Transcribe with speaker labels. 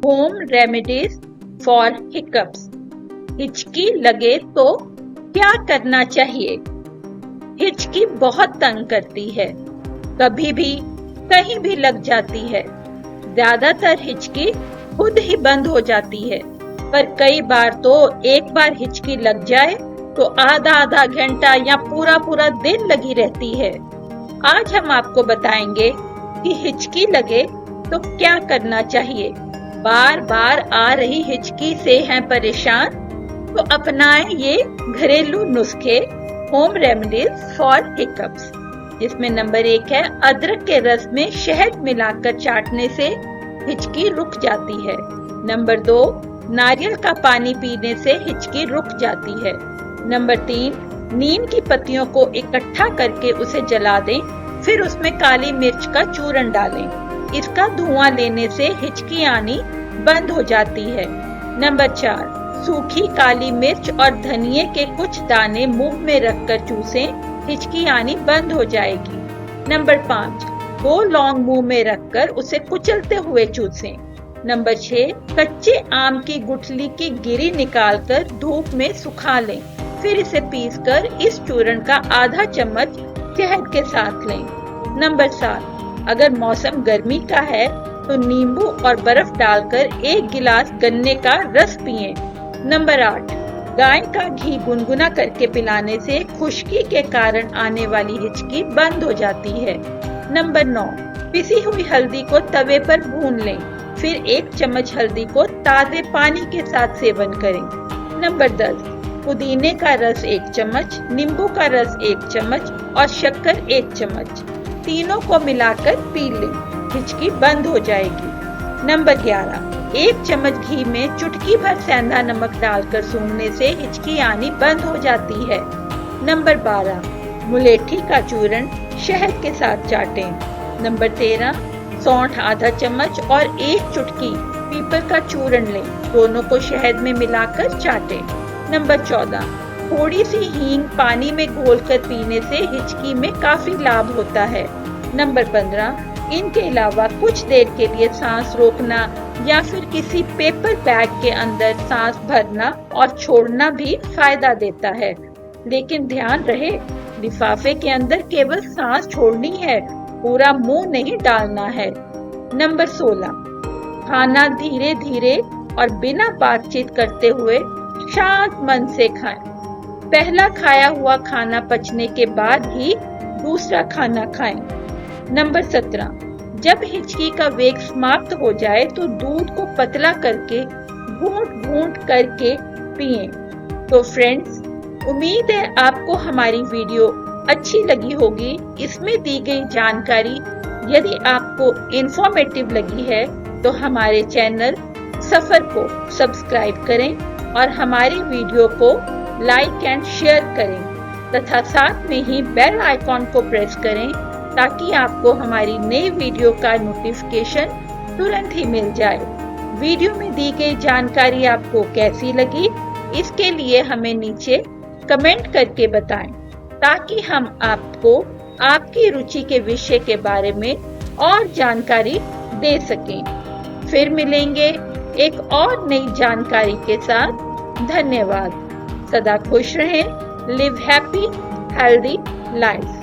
Speaker 1: Home remedies for hiccups. हिचकी लगे तो क्या करना चाहिए? हिचकी बहुत तंग करती है, कभी भी कहीं भी लग जाती है। ज्यादातर हिचकी खुद ही बंद हो जाती है, पर कई बार तो एक बार हिचकी लग जाए तो आधा आधा घंटा या पूरा पूरा दिन लगी रहती है। आज हम आपको बताएंगे कि हिचकी लगे तो क्या करना चाहिए। बार बार आ रही हिचकी से हैं परेशान, तो अपनाएं ये घरेलू नुस्खे होम रेमेडीज फॉर हिकअप्स, जिसमें नंबर 1 है अदरक के रस में शहद मिलाकर चाटने से हिचकी रुक जाती है। नंबर 2, नारियल का पानी पीने से हिचकी रुक जाती है। नंबर 3, नीम की पत्तियों को इकट्ठा करके उसे जला दें, फिर उसमें काली मिर्च का चूर्ण डालें। इसका धुआं लेने से हिचकी आनी बंद हो जाती है। नंबर 4, सूखी काली मिर्च और धनिये के कुछ दाने मुंह में रखकर चूसें, हिचकी आनी बंद हो जाएगी। नंबर 5, 2 लौंग मुंह में रखकर उसे कुचलते हुए चूसें। नंबर 6, कच्चे आम की गुठली की गिरी निकालकर धूप में सुखा लें, फिर इसे पीसकर इस चूर्ण का आधा चम्मच शहद के साथ लें। नंबर 7, अगर मौसम गर्मी का है तो नींबू और बर्फ डालकर 1 गिलास गन्ने का रस पिएं। नंबर 8, गाय का घी गुनगुना करके पिलाने से खुश्की के कारण आने वाली हिचकी बंद हो जाती है। नंबर 9, पिसी हुई हल्दी को तवे पर भून लें, फिर 1 चम्मच हल्दी को ताजे पानी के साथ सेवन करें। नंबर 10, पुदीने का रस 1 चम्मच, नींबू का रस 1 चम्मच और शक्कर 1 चम्मच, तीनों को मिलाकर पी लें, हिचकी बंद हो जाएगी। नंबर 11, 1 चम्मच घी में चुटकी भर सेंधा नमक डालकर सूंघने से हिचकी आनी बंद हो जाती है। नंबर 12, मुलेठी का चूर्ण शहद के साथ चाटें। नंबर 13, सौंठ आधा चम्मच और 1 चुटकी पीपल का चूर्ण लें, दोनों को शहद में मिलाकर चाटें। नंबर 14, थोड़ी सी हींग पानी में घोलकर पीने से हिचकी में काफी लाभ होता है। नंबर 15, इनके अलावा कुछ देर के लिए सांस रोकना या फिर किसी पेपर बैग के अंदर सांस भरना और छोड़ना भी फायदा देता है, लेकिन ध्यान रहे लिफाफे के अंदर केवल सांस छोड़नी है, पूरा मुंह नहीं डालना है। नंबर 16, खाना धीरे धीरे और बिना बातचीत करते हुए शांत मन से खाएं। पहला खाया हुआ खाना पचने के बाद ही दूसरा खाना खाएं। नंबर 17, जब हिचकी का वेग समाप्त हो जाए तो दूध को पतला करके घूंट घूंट करके पिएं। तो फ्रेंड्स, उम्मीद है आपको हमारी वीडियो अच्छी लगी होगी। इसमें दी गई जानकारी यदि आपको इंफॉर्मेटिव लगी है तो हमारे चैनल सफर को सब्सक्राइब करें और हमारी वीडियो को लाइक एंड शेयर करें तथा साथ में ही बेल आइकॉन को प्रेस करें ताकि आपको हमारी नई वीडियो का नोटिफिकेशन तुरंत ही मिल जाए। वीडियो में दी गई जानकारी आपको कैसी लगी, इसके लिए हमें नीचे कमेंट करके बताएं ताकि हम आपको आपकी रुचि के विषय के बारे में और जानकारी दे सकें। फिर मिलेंगे एक और नई जानकारी के साथ। धन्यवाद। सदा खुश रहें। Live happy healthy life.